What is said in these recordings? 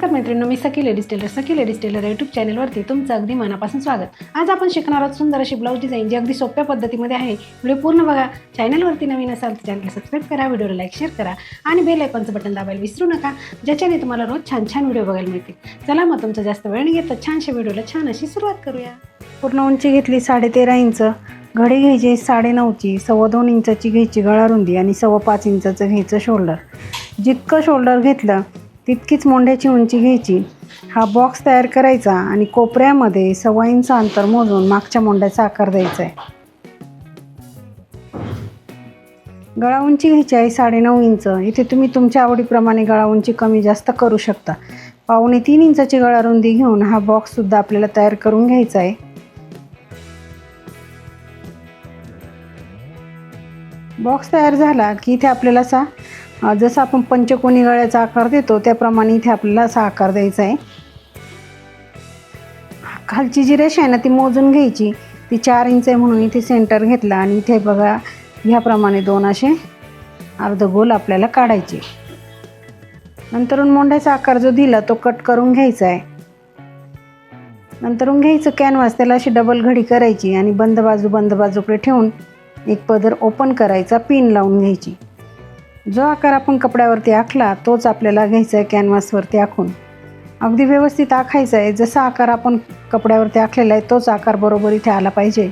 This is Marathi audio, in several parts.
नमस्कार मैत्रिणींनो, मी सखी लेडीज टेलर यूट्यूब चॅनलवरती तुमचं अगदी मनापासून स्वागत। आज आपण शिकणार आहोत सुंदर अशी ब्लाऊज डिझाईन जी अगदी सोप्या पद्धतीमध्ये आहे। व्हिडिओ पूर्ण बघा। चॅनलवरती नवीन असाल तर चॅनल सबस्क्राईब करा, व्हिडिओला लाईक शेअर करा आणि बेल आयकॉनचं बटन दाबायला विसरू नका, ज्याच्याने तुम्हाला रोज छान छान व्हिडिओ बघायला मिळतील। चला मग तुमचा जास्त वेळ न घेता छानशा व्हिडिओला छान अशी सुरुवात करूया। पूर्ण उंची घेतली 13.5 इंच, घडी घ्यायची 9.5ची, 2.25 इंचाची घ्यायची गळा रुंदी आणि 5.25 इंचाचं घ्यायचं शोल्डर। जितकं शोल्डर घेतलं तितकीच मोंढ्याची उंची घ्यायची। हा बॉक्स तयार करायचा आणि कोपऱ्यामध्ये 1.25 इंच अंतर मोजून मागच्या मोंढ्याचा आकार द्यायचा आहे। गळा उंची घ्यायची आहे 9.5 इंच। इथे तुम्ही तुमच्या आवडीप्रमाणे गळा उंची कमी जास्त करू शकता। 2.25 इंचाची गळा रुंदी घेऊन हा बॉक्स सुद्धा आपल्याला तयार करून घ्यायचा आहे। बॉक्स तयार झाला की इथे आपल्याला जसं आपण पंचकोनी गळ्याचा आकार देतो त्याप्रमाणे इथे आपल्याला असा आकार द्यायचा आहे। खालची जी रेषा आहे ना ती मोजून घ्यायची, ती 4 इंच आहे म्हणून इथे सेंटर घेतला आणि इथे बघा ह्याप्रमाणे 2 असे अर्धगोल आपल्याला काढायचे। नंतरून मोंढ्याचा आकार जो दिला तो कट करून घ्यायचा आहे। नंतरून घ्यायचं कॅनव्हास, त्याला अशी डबल घडी करायची आणि बंद बाजूकडे ठेवून एक पदर ओपन करायचा, पिन लावून घ्यायची। जो आकार आपण कपड्यावरती आखला तोच आपल्याला घ्यायचा आहे कॅनव्हासवरती आखून। अगदी व्यवस्थित आखायचा आहे, जसा आकार आपण कपड्यावरती आखलेला आहे तोच आकार बरोबर इथे आला पाहिजे।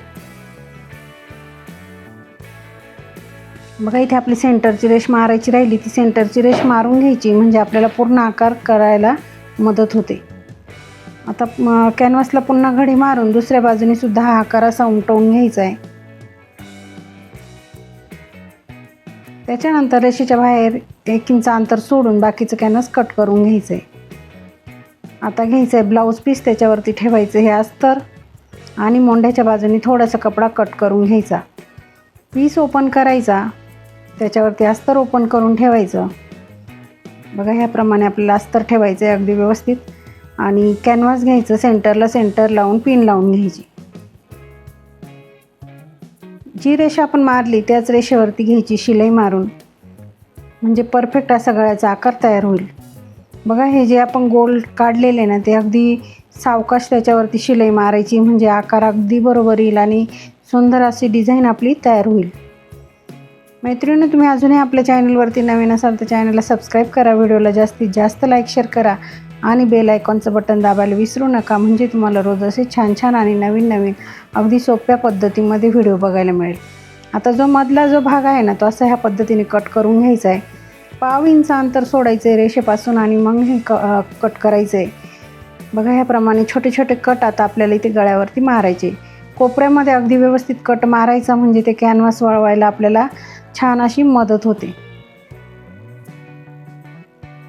बघा इथे आपली सेंटरची रेष मारायची राहिली, ती सेंटरची रेष मारून घ्यायची म्हणजे आपल्याला पूर्ण आकार करायला मदत होते। आता कॅनव्हासला पुन्हा घडी मारून दुसऱ्या बाजूने सुद्धा हा आकार असा उमटवून घ्यायचा आहे। त्याच्यानंतर रेषेच्या बाहेर 1 इंच अंतर सोडून बाकीचं कॅनव्हास कट करून घ्यायचं आहे। आता घ्यायचं आहे ब्लाऊज पीस, त्याच्यावरती ठेवायचं हे अस्तर आणि मोंढ्याच्या बाजूने थोडासा कपडा कट करून घ्यायचा। पीस ओपन करायचा, त्याच्यावरती अस्तर ओपन करून ठेवायचं। बघा ह्याप्रमाणे आपल्याला अस्तर ठेवायचं आहे अगदी व्यवस्थित आणि कॅनव्हास घ्यायचं, सेंटरला सेंटर लावून पिन लावून घ्यायची। जी रेषा आपण मारली त्याच रेषेवरती घ्यायची शिलाई मारून, म्हणजे परफेक्ट असा गळ्याचा आकार तयार होईल। बघा हे जे आपण गोल काढलेले ना ते अगदी सावकाश त्याच्यावरती शिलाई मारायची, म्हणजे आकार अगदी बरोबर येईल आणि सुंदर अशी डिझाईन आपली तयार होईल। मैत्रिणी, तुम्ही अजूनही आपल्या चॅनलवरती नवीन असाल तर चॅनलला सबस्क्राईब करा, व्हिडिओला जास्तीत जास्त लाईक शेअर करा आणि बेल आयकॉनचं बटन दाबायला विसरू नका, म्हणजे तुम्हाला रोज असे छान छान आणि नवीन अगदी सोप्या पद्धतीमध्ये व्हिडिओ बघायला मिळेल। आता जो मधला जो भाग आहे ना तो असा ह्या पद्धतीने कट करून घ्यायचा आहे। 1.25 इंच अंतर सोडायचं आहे रेषेपासून आणि मग हे कट करायचं आहे। बघा ह्याप्रमाणे छोटे छोटे कट आता आपल्याला इथे गळ्यावरती मारायचे। कोपऱ्यामध्ये अगदी व्यवस्थित कट मारायचा म्हणजे ते कॅनव्हास वळवायला आपल्याला छान अशी मदत होते।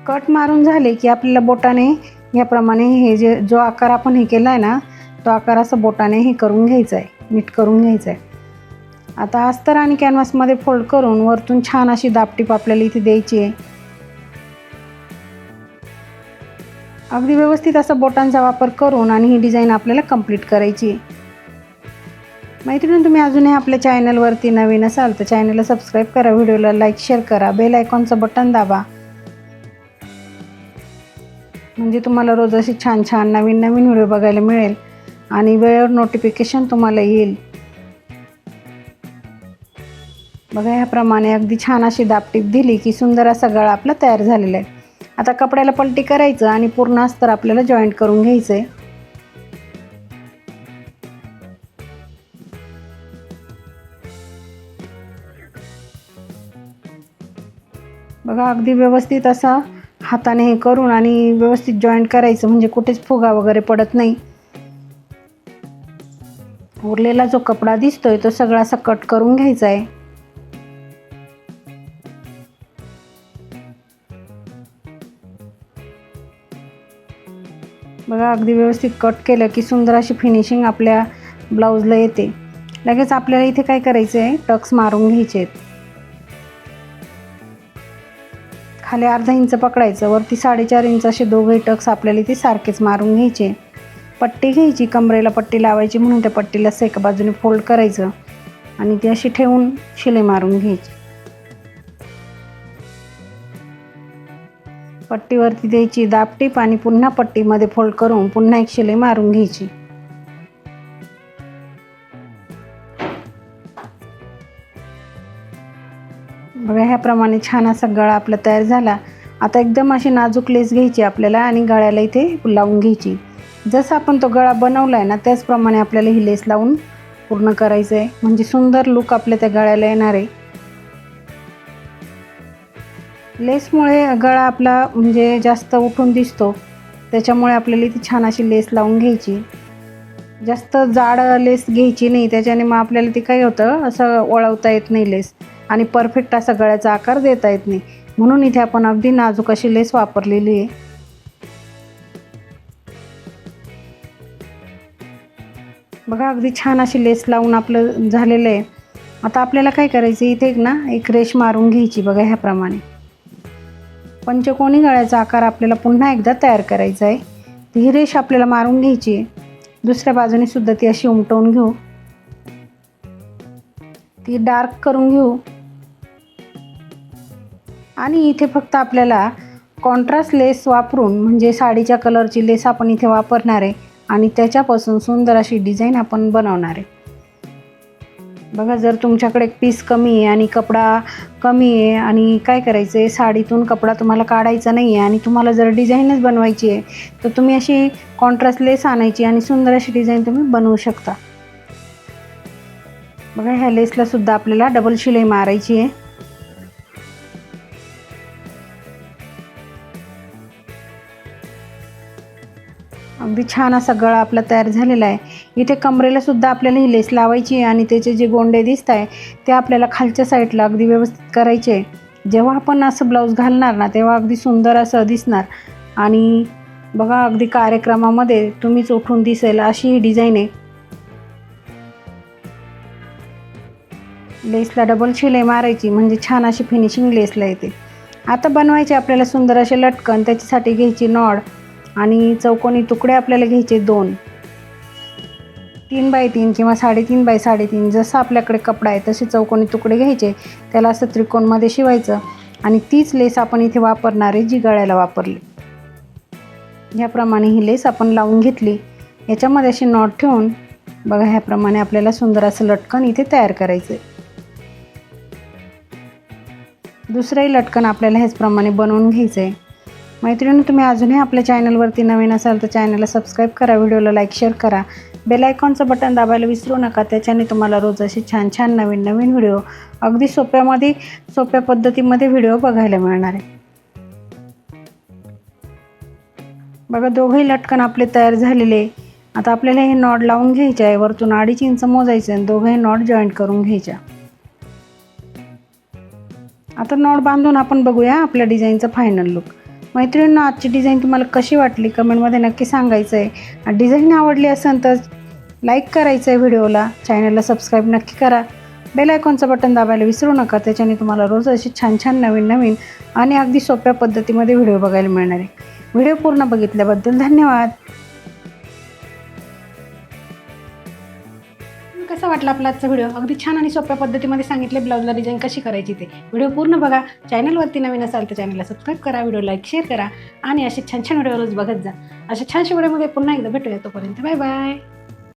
कट मारून झाले की आपल्याला बोटाने याप्रमाणे हे जो आकार आपण हे केला आहे ना तो आकार असं बोटाने हे करून घ्यायचा आहे, नीट करून घ्यायचा आहे। आता अस्तर आणि कॅनव्हासमध्ये फोल्ड करून वरतून छान अशी दापटीप आपल्याला इथे द्यायची आहे। अगदी व्यवस्थित असा बोटांचा वापर करून आणि ही डिझाईन आपल्याला कंप्लीट करायची आहे। मैत्रिणी, तुम्ही अजूनही आपल्या चॅनलवरती नवीन असाल तर चॅनलला सबस्क्राईब करा, व्हिडिओला लाईक शेअर करा, बेल आयकॉनचं बटन दाबा, म्हणजे तुम्हाला रोज अशी छान छान नवीन व्हिडिओ बघायला मिळेल आणि वेळेवर नोटिफिकेशन तुम्हाला येईल। बघा ह्याप्रमाणे अगदी छान अशी दापटीप दिली की सुंदर असा गळा आपला तयार झालेला आहे। आता कपड्याला पलटी करायचं आणि पूर्ण अस्तर आपल्याला जॉईंट करून घ्यायचं आहे। बघा अगदी व्यवस्थित असा हाताने हे करून आणि व्यवस्थित जॉईंट करायचं म्हणजे कुठेच फुगा वगैरे पडत नाही। उरलेला जो कपडा दिसतोय तो सगळा असा कट करून घ्यायचा आहे। बघा अगदी व्यवस्थित कट केलं की सुंदर अशी फिनिशिंग आपल्या ब्लाऊजला येते। लगेच आपल्याला इथे काय करायचं आहे, टक्स मारून घ्यायचे आहेत। खाली अर्धा इंच पकडायचं, वरती 4.5 इंच असे दोघे टक्स आपल्याला इथे सारखेच मारून घ्यायचे। पट्टी घ्यायची, कमरेला पट्टी लावायची म्हणून त्या पट्टीला असं एका बाजूने फोल्ड करायचं आणि ती अशी ठेवून शिलाई मारून घ्यायची। पट्टीवरती द्यायची दाबटीप आणि पुन्हा पट्टीमध्ये फोल्ड करून पुन्हा एक शिलाई मारून घ्यायची. बघा ह्याप्रमाणे छान असा गळा आपला तयार झाला. आता एकदम अशी नाजूक लेस घ्यायची आपल्याला आणि गळ्याला इथे लावून घ्यायची. जसं आपण तो गळा बनवला आहे ना त्याचप्रमाणे आपल्याला ही लेस लावून पूर्ण करायचं आहे, म्हणजे सुंदर लुक आपल्या त्या गळ्याला येणार आहे. लेसमुळे गळा आपला म्हणजे जास्त उठून दिसतो, त्याच्यामुळे आपल्याला इथे छान अशी लेस लावून घ्यायची. जास्त जाड लेस घ्यायची नाही, त्याच्याने मग आपल्याला ती काय होतं असं वळवता येत नाही लेस आणि परफेक्ट असा गळ्याचा आकार देता येत नाही. म्हणून इथे आपण अगदी नाजूक अशी लेस वापरलेली आहे. बघा अगदी छान अशी लेस लावून आपलं झालेलं आहे. आता आपल्याला काय करायचं इथे एक रेष मारून घ्यायची. बघा ह्याप्रमाणे पंचकोनी गळ्याचा आकार आपल्याला पुन्हा एकदा तयार करायचा आहे. ही रेष आपल्याला मारून घ्यायची आहे. दुसऱ्या बाजूने सुद्धा ती अशी उमटवून घेऊ, ती डार्क करून घेऊ आणि इथे फक्त आपल्याला कॉन्ट्रास्ट लेस वापरून म्हणजे साडीच्या कलरची लेस आपण इथे वापरणार आहे आणि त्याच्यापासून सुंदर अशी डिझाईन आपण बनवणार आहे. बघा जर तुमच्याकडे एक पीस कमी आहे आणि कपडा कमी आहे आणि काय करायचं आहे साडीतून कपडा तुम्हाला काढायचा नाही आहे आणि तुम्हाला जर डिझाईनच बनवायची आहे तर तुम्ही अशी कॉन्ट्रास्ट लेस आणायची आणि सुंदर अशी डिझाईन तुम्ही बनवू शकता. बघा ह्या लेसला सुद्धा आपल्याला डबल शिलाई मारायची आहे. अगदी छान असा गळा आपला तयार झालेला आहे. इथे कमरेला सुद्धा आपल्याला ही लेस लावायची आहे आणि त्याचे जे गोंडे दिसत आहे ते आपल्याला खालच्या साईडला अगदी व्यवस्थित करायचे. जेव्हा आपण असं ब्लाऊज घालणार ना तेव्हा अगदी सुंदर असं दिसणार आणि बघा अगदी कार्यक्रमामध्ये तुम्हीच उठून दिसेल अशी ही डिझाईन आहे. लेसला डबल शिलाई मारायची म्हणजे छान अशी फिनिशिंग लेसला येते. आता बनवायचे आपल्याला सुंदर असे लटकन. त्याच्यासाठी घ्यायची नॉड आणि चौकोनी तुकडे आपल्याला घ्यायचे 2, 3x3 किंवा 3.5x3 जसं आपल्याकडे कपडा आहे तसे चौकोनी तुकडे घ्यायचे. त्याला असं त्रिकोणमध्ये शिवायचं आणि तीच लेस आपण इथे वापरणार आहे जी गळ्याला वापरली. ह्याप्रमाणे ही लेस आपण लावून घेतली. याच्यामध्ये अशी नॉट ठेवून बघा ह्याप्रमाणे आपल्याला सुंदर असं लटकन इथे तयार करायचं आहे. दुसरंही लटकन आपल्याला ह्याचप्रमाणे बनवून घ्यायचं आहे. मैत्रिणी तुम्ही अजूनही आपल्या चॅनलवरती नवीन असाल तर चॅनलला सबस्क्राईब करा, व्हिडिओला लाईक शेअर करा, बेल आयकॉनचं बटन दाबायला विसरू नका. त्याच्याने तुम्हाला रोज असे छान छान नवीन नवीन व्हिडिओ अगदी सोप्या पद्धतीमध्ये व्हिडिओ बघायला मिळणार आहे. बघा दोघंही लटकन आपले तयार झालेले. आता आपल्याला हे नॉट लावून घ्यायचे आहे. वरतून 2.5 इंच मोजायचे आणि दोघंही नॉट जॉईंट करून घ्यायच्या. आता नॉट बांधून आपण बघूया आपल्या डिझाईनचा फायनल लुक. मैत्रिणींनो आजची डिझाईन तुम्हाला कशी वाटली कमेंटमध्ये नक्की सांगायचं आहे. डिझाईन आवडली असेल तर लाईक करायचं आहे व्हिडिओला, चॅनलला सबस्क्राईब नक्की करा, बेल आयकॉनचं बटन दाबायला विसरू नका. त्याच्याने तुम्हाला रोज अशी छान छान नवीन नवीन आणि अगदी सोप्या पद्धतीमध्ये व्हिडिओ बघायला मिळणार आहे. व्हिडिओ पूर्ण बघितल्याबद्दल धन्यवाद. कसा वाटला आपला आजचा व्हिडिओ? अगदी छान आणि सोप्या पद्धतीमध्ये सांगितले ब्लाऊजला डिझाईन कशी करायची ते. व्हिडिओ पूर्ण बघा. चॅनलवरती नवीन असाल तर चॅनलला सबस्क्राईब करा, व्हिडिओ लाईक शेअर करा आणि असे छान छान व्हिडिओ रोज बघत जा. अशा छानशा व्हिडिओमध्ये पुन्हा एकदा भेटूया. तोपर्यंत बाय बाय.